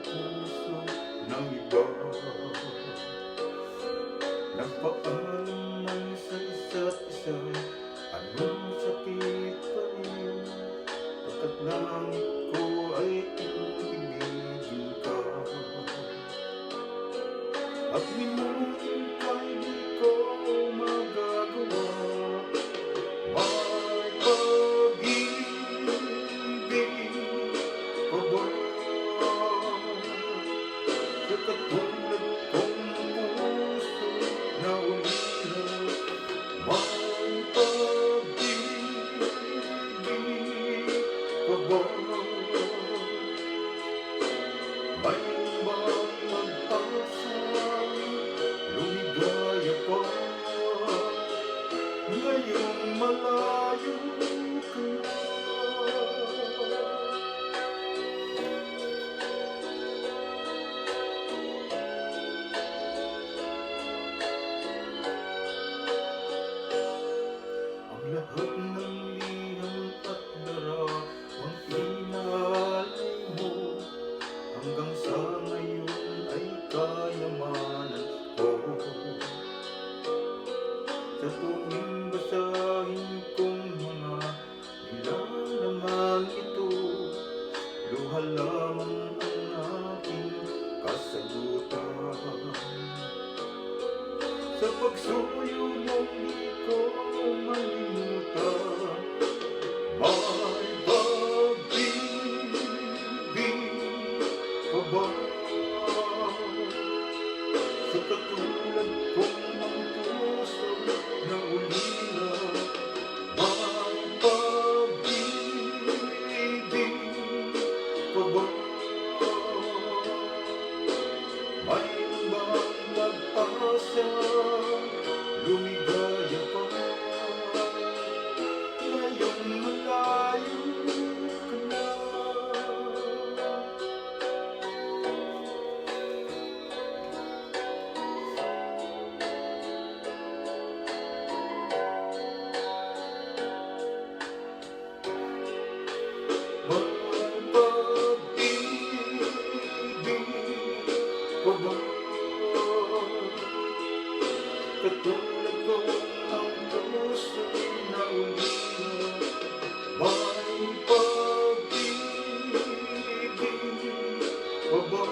puso ng iba. Nagpaalam man sa isa't isa, anong sakit pa rin, pagkat langit ko ay ibigin ka. At limutin ka'y di ko magagawa. May pag-ibig pa ba sa katulad kong puso na ulila? May pag-ibig pa ba? May bang mag-asa, lumigaya pa ngayong malayo ka na? Ang lahat ng liham at daramang inalay mo, hanggang sa ngayon ay kayamanan ko. Sa tuwing basahin kong mga nilalaman ito, luha lamang ang aking kasagutan. Sa pagsuyo mong di ko malimutan, may pag-ibig pa ba sa katulad kong ang puso na ulila? May pag-ibig pa ba? May bang nag-asa, lumigaya pa ngayong malayo ka na? May pag-ibig pa ba katulad ko ang puso na ulila? May pag-ibig pa ba?